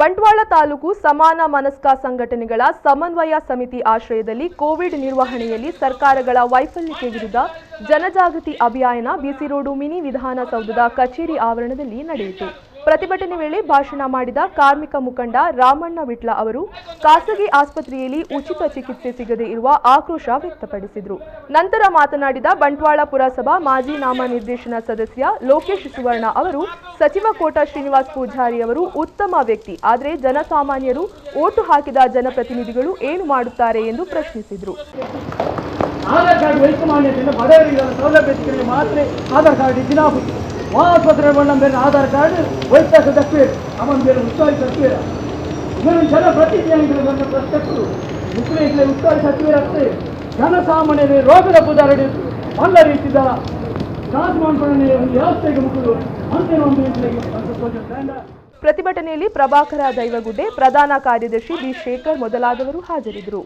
ಬಂಟ್ವಾಳ ತಾಲೂಕು ಸಮಾನ ಮನಸ್ಕ ಸಂಘಟನೆಗಳ ಸಮನ್ವಯ ಸಮಿತಿ ಆಶ್ರಯದಲ್ಲಿ ಕೋವಿಡ್ ನಿರ್ವಹಣೆಯಲ್ಲಿ ಸರ್ಕಾರಗಳ ವೈಫಲ್ಯಕ್ಕೆ ವಿರುದ್ಧ ಜನಜಾಗೃತಿ ಅಭಿಯಾನ ಬಿಸಿ ರೋಡು ಮಿನಿ ವಿಧಾನಸೌಧದ ಕಚೇರಿ ಆವರಣದಲ್ಲಿ ನಡೆಯಿತು. ಪ್ರತಿಭಟನೆ ವೇಳೆ ಭಾಷಣ ಮಾಡಿದ ಕಾರ್ಮಿಕ ಮುಖಂಡ ರಾಮಣ್ಣ ವಿಟ್ಲ ಅವರು ಖಾಸಗಿ ಆಸ್ಪತ್ರೆಯಲ್ಲಿ ಉಚಿತ ಚಿಕಿತ್ಸೆ ಸಿಗದೇ ಇರುವ ಆಕ್ರೋಶ ವ್ಯಕ್ತಪಡಿಸಿದರು. ನಂತರ ಮಾತನಾಡಿದ ಬಂಟ್ವಾಳ ಪುರಸಭಾ ಮಾಜಿ ನಾಮನಿರ್ದೇಶನ ಸದಸ್ಯ ಲೋಕೇಶ್ ಸುವರ್ಣ ಅವರು ಸಚಿವ ಕೋಟ ಶ್ರೀನಿವಾಸ್ ಪೂಜಾರಿ ಅವರು ಉತ್ತಮ ವ್ಯಕ್ತಿ, ಆದರೆ ಜನಸಾಮಾನ್ಯರು ಓಟು ಹಾಕಿದ ಜನಪ್ರತಿನಿಧಿಗಳು ಏನು ಮಾಡುತ್ತಾರೆ ಎಂದು ಪ್ರಶ್ನಿಸಿದರು. ಆಧಾರ್ ಕಾರ್ಡ್ ವೈದ್ಯಮಾನ್ಯತೆಯಿಂದ ಬಡವರಿಗೆ ಸೌಲಭ್ಯ ಮಾತ್ರ ಆಧಾರ್ ಕಾರ್ಡ್ ದಿನಾಪತಿ ಆಸ್ಪತ್ರೆ ಬೇರೆ ಆಧಾರ್ ಕಾರ್ಡ್ ವೈದ್ಯಕ ತಪ್ಪೇರು ಅವನ ಬೇರೆ ಉಸ್ತುವಾರಿ ಸಚಿವರ ಇವರು ಜನಪ್ರತಿನಿಧಿಗಳು ಪ್ರಶ್ನೆಗಳು ಮುಖ್ಯಮಂತ್ರಿ ಉಸ್ತುವಾರಿ ಸಚಿವರಷ್ಟೇ ಜನಸಾಮಾನ್ಯರೇ ರೋಗದ ಉದಾಹರಣೆ ಎಲ್ಲ ರೀತಿಯ ರಾಜಮಾನ್ಪಣೆ ವ್ಯವಸ್ಥೆಗೆ ಮುಗಿದು ಅಂತಿಮ ಒಂದು ಪ್ರತಿಭಟನೆಯಲ್ಲಿ ಪ್ರಭಾಕರ ದೈವಗುಡ್ಡೆ, ಪ್ರಧಾನ ಕಾರ್ಯದರ್ಶಿ ಬಿ ಶೇಖರ್ ಮೊದಲಾದವರು ಹಾಜರಿದ್ದರು.